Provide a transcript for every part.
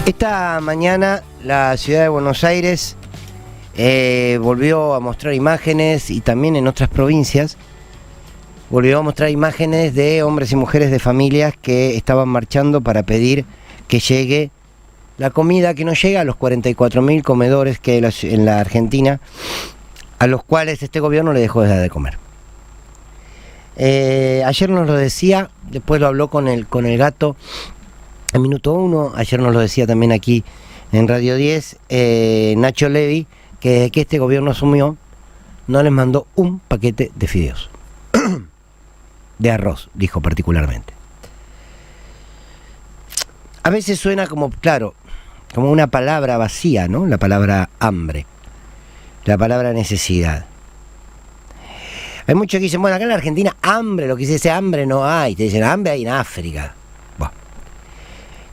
Esta mañana la ciudad de Buenos Aires volvió a mostrar imágenes, y también en otras provincias volvió a mostrar imágenes de hombres y mujeres de familias que estaban marchando para pedir que llegue la comida que no llega a los 44.000 comedores que hay en la Argentina, a los cuales este gobierno le dejó de comer. Ayer nos lo decía, después lo habló con el gato en Minuto 1, ayer nos lo decía también aquí en Radio 10, Nacho Levi, que desde que este gobierno asumió no les mandó un paquete de fideos. De arroz, dijo particularmente. A veces suena como, claro, como una palabra vacía, ¿no? La palabra hambre, la palabra necesidad. Hay muchos que dicen, bueno, acá en la Argentina hambre, lo que dice hambre no hay. Te dicen, hambre hay en África. Bueno,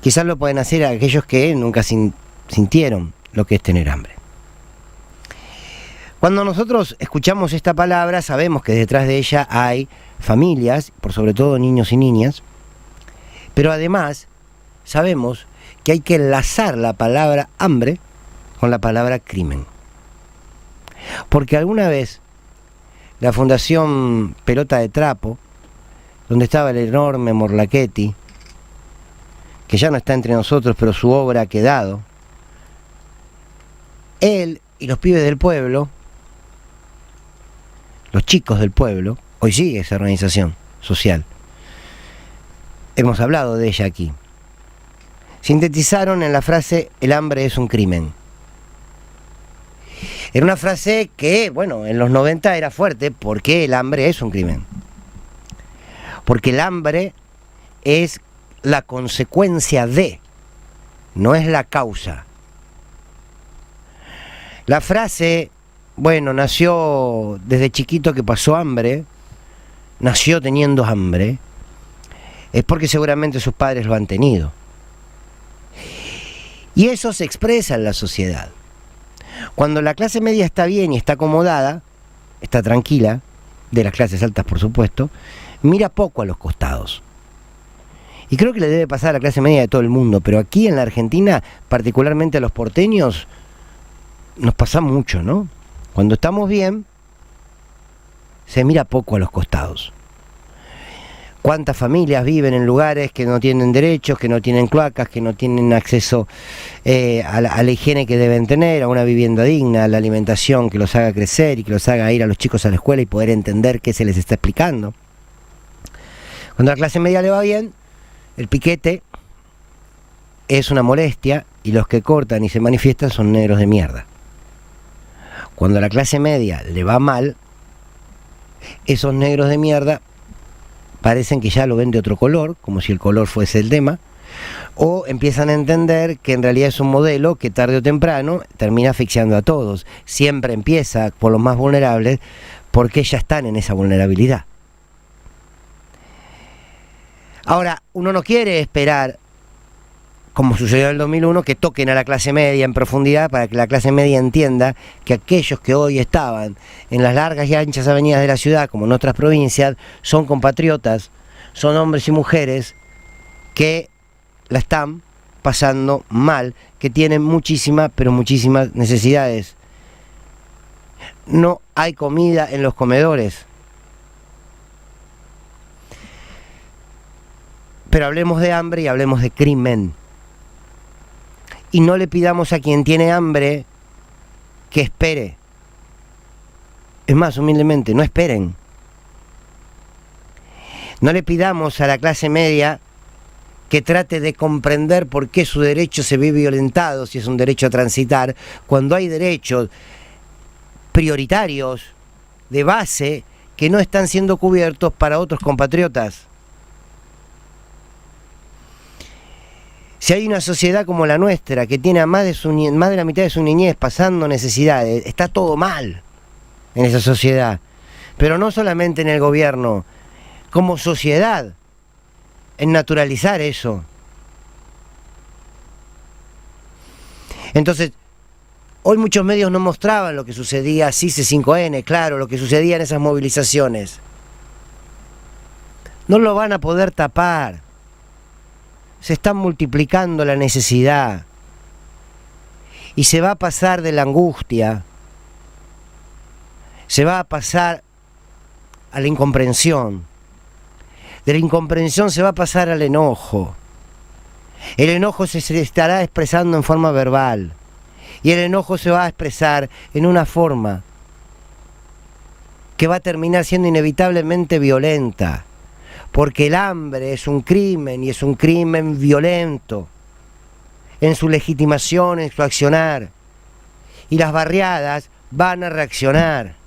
quizás lo pueden hacer aquellos que nunca sintieron lo que es tener hambre. Cuando nosotros escuchamos esta palabra, sabemos que detrás de ella hay familias, por sobre todo niños y niñas, pero además sabemos que hay que enlazar la palabra hambre con la palabra crimen. Porque alguna vez la Fundación Pelota de Trapo, donde estaba el enorme Morlachetti, que ya no está entre nosotros, pero su obra ha quedado, él y los pibes del pueblo, los chicos del pueblo, hoy sigue esa organización social, hemos hablado de ella aquí, sintetizaron en la frase: el hambre es un crimen. Era una frase que, bueno, en los 90 era fuerte, porque el hambre es un crimen. Porque el hambre es la consecuencia de, no es la causa. La frase, bueno, nació desde chiquito que pasó hambre, nació teniendo hambre, es porque seguramente sus padres lo han tenido. Y eso se expresa en la sociedad. Cuando la clase media está bien y está acomodada, está tranquila, de las clases altas por supuesto, mira poco a los costados. Y creo que le debe pasar a la clase media de todo el mundo, pero aquí en la Argentina, particularmente a los porteños, nos pasa mucho, ¿no? Cuando estamos bien, se mira poco a los costados. ¿Cuántas familias viven en lugares que no tienen derechos, que no tienen cloacas, que no tienen acceso a la higiene que deben tener, a una vivienda digna, a la alimentación que los haga crecer y que los haga ir a los chicos a la escuela y poder entender qué se les está explicando? Cuando a la clase media le va bien, el piquete es una molestia y los que cortan y se manifiestan son negros de mierda. Cuando a la clase media le va mal, esos negros de mierda parecen que ya lo ven de otro color, como si el color fuese el tema, o empiezan a entender que en realidad es un modelo que tarde o temprano termina asfixiando a todos. Siempre empieza por los más vulnerables, porque ya están en esa vulnerabilidad. Ahora, uno no quiere esperar, como sucedió en el 2001, que toquen a la clase media en profundidad para que la clase media entienda que aquellos que hoy estaban en las largas y anchas avenidas de la ciudad, como en otras provincias, son compatriotas, son hombres y mujeres que la están pasando mal, que tienen muchísimas, pero muchísimas necesidades. No hay comida en los comedores. Pero hablemos de hambre y hablemos de crimen. Y no le pidamos a quien tiene hambre que espere. Es más, humildemente, no esperen. No le pidamos a la clase media que trate de comprender por qué su derecho se ve violentado, si es un derecho a transitar, cuando hay derechos prioritarios de base que no están siendo cubiertos para otros compatriotas. Si hay una sociedad como la nuestra, que tiene a más de la mitad de su niñez pasando necesidades, está todo mal en esa sociedad. Pero no solamente en el gobierno, como sociedad, en naturalizar eso. Entonces, hoy muchos medios no mostraban lo que sucedía, CICE 5N, claro, lo que sucedía en esas movilizaciones. No lo van a poder tapar. Se está multiplicando la necesidad. y se va a pasar de la angustia, se va a pasar a la incomprensión. De la incomprensión se va a pasar al enojo. El enojo se estará expresando en forma verbal. Y el enojo se va a expresar en una forma que va a terminar siendo inevitablemente violenta. Porque el hambre es un crimen y es un crimen violento en su legitimación, en su accionar. Y las barriadas van a reaccionar.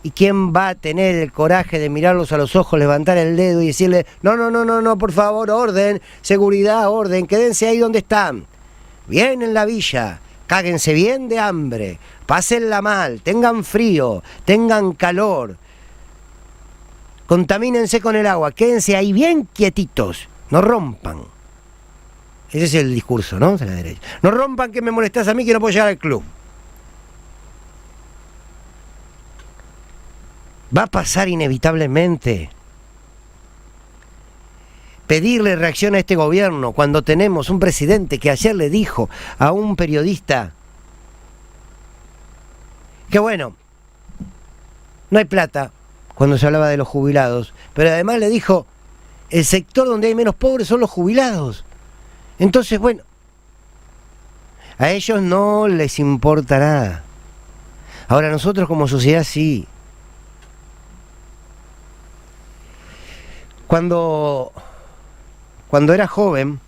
¿Y quién va a tener el coraje de mirarlos a los ojos, levantar el dedo y decirle, no, no, no, no, no, por favor, orden, seguridad, orden, quédense ahí donde están? Bien en la villa, cáguense bien de hambre, pásenla mal, tengan frío, tengan calor, contamínense con el agua, quédense ahí bien quietitos, no rompan. Ese es el discurso, ¿no? De la derecha. No rompan, que me molestás a mí, que no puedo llegar al club. Va a pasar inevitablemente. Pedirle reacción a este gobierno cuando tenemos un presidente que ayer le dijo a un periodista que bueno, no hay plata cuando se hablaba de los jubilados, pero además le dijo, el sector donde hay menos pobres son los jubilados. Entonces, bueno, a ellos no les importa nada. Ahora nosotros como sociedad sí. Cuando era joven,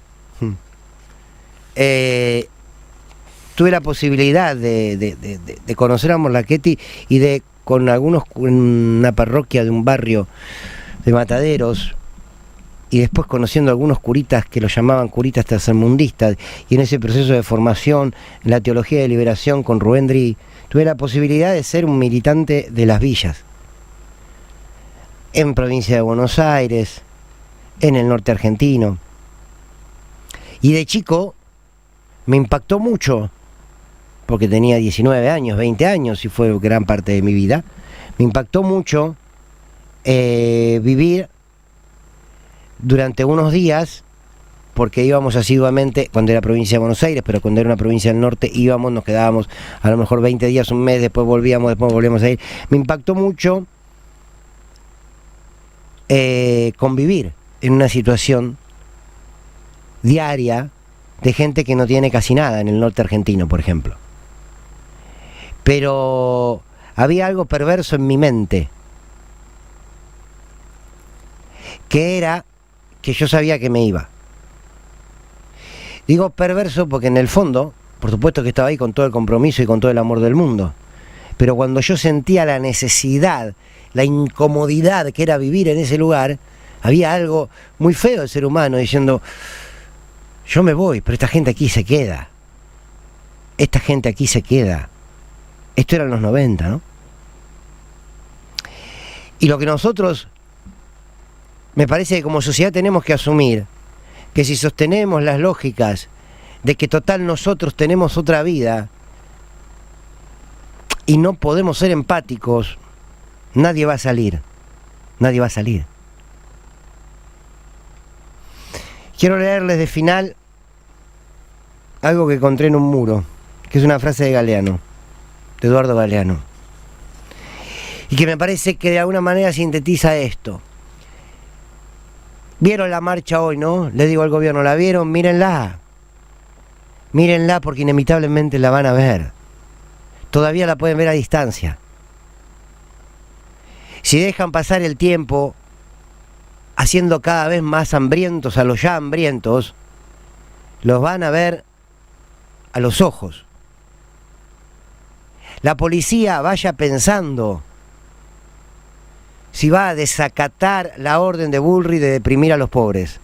tuve la posibilidad de conocer a Morlachetti y de, con algunos, una parroquia de un barrio de Mataderos, y después conociendo a algunos curitas que los llamaban curitas tercermundistas, y en ese proceso de formación en la teología de liberación con Rubén Dri, tuve la posibilidad de ser un militante de las villas. En provincia de Buenos Aires, en el norte argentino. Y de chico me impactó mucho, porque tenía 19 años, 20 años, y fue gran parte de mi vida. Me impactó mucho vivir durante unos días, porque íbamos asiduamente, cuando era provincia de Buenos Aires, pero cuando era una provincia del norte, íbamos, nos quedábamos a lo mejor 20 días, un mes, después volvíamos a ir. Me impactó mucho convivir en una situación diaria de gente que no tiene casi nada en el norte argentino, por ejemplo. Pero había algo perverso en mi mente, que era que yo sabía que me iba. Digo perverso porque en el fondo, por supuesto que estaba ahí con todo el compromiso y con todo el amor del mundo, pero cuando yo sentía la necesidad, la incomodidad que era vivir en ese lugar, había algo muy feo del ser humano diciendo, yo me voy, pero esta gente aquí se queda. Esta gente aquí se queda. Esto era en los 90, ¿no? Y lo que nosotros, me parece que como sociedad tenemos que asumir, que si sostenemos las lógicas de que total nosotros tenemos otra vida y no podemos ser empáticos, nadie va a salir. Nadie va a salir. Quiero leerles de final algo que encontré en un muro, que es una frase de Galeano, de Eduardo Galeano, y que me parece que de alguna manera sintetiza esto. ¿Vieron la marcha hoy, no? Le digo al gobierno, ¿la vieron? Mírenla. Mírenla porque inevitablemente la van a ver. Todavía la pueden ver a distancia. Si dejan pasar el tiempo haciendo cada vez más hambrientos a los ya hambrientos, los van a ver a los ojos. La policía vaya pensando si va a desacatar la orden de Bullrich de deprimir a los pobres,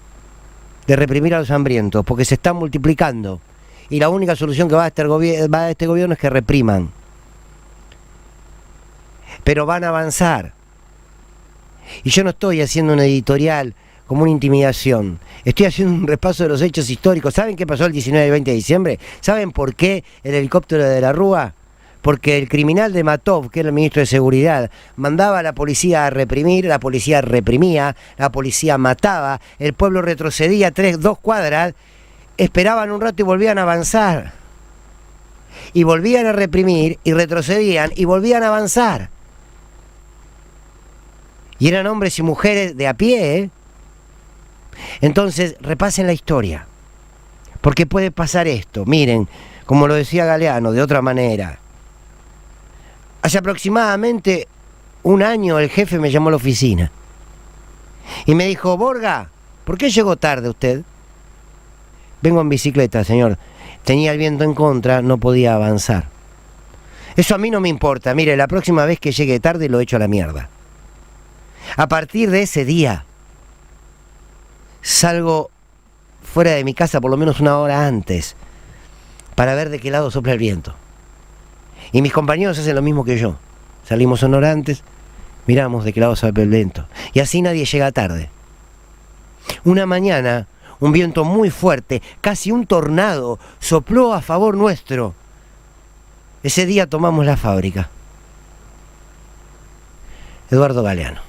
de reprimir a los hambrientos, porque se están multiplicando y la única solución que va a este gobierno es que repriman. Pero van a avanzar. Y yo no estoy haciendo una editorial como una intimidación. Estoy haciendo un repaso de los hechos históricos. ¿Saben qué pasó el 19 y 20 de diciembre? ¿Saben por qué el helicóptero de la Rúa? Porque el criminal de Matov, que era el ministro de Seguridad, mandaba a la policía a reprimir, la policía reprimía, la policía mataba, el pueblo retrocedía 2 cuadras, esperaban un rato y volvían a avanzar. y volvían a reprimir y retrocedían y volvían a avanzar. Y eran hombres y mujeres de a pie, ¿eh? Entonces, repasen la historia, porque puede pasar esto. Miren, como lo decía Galeano, de otra manera. Hace aproximadamente un año el jefe me llamó a la oficina y me dijo: Borga, ¿por qué llegó tarde usted? Vengo en bicicleta, señor. Tenía el viento en contra, no podía avanzar. Eso a mí no me importa. Mire, la próxima vez que llegue tarde lo echo a la mierda. A partir de ese día, salgo fuera de mi casa por lo menos una hora antes para ver de qué lado sopla el viento. Y mis compañeros hacen lo mismo que yo. Salimos una hora antes, miramos de qué lado sopla el viento. Y así nadie llega tarde. Una mañana, un viento muy fuerte, casi un tornado, sopló a favor nuestro. Ese día tomamos la fábrica. Eduardo Galeano.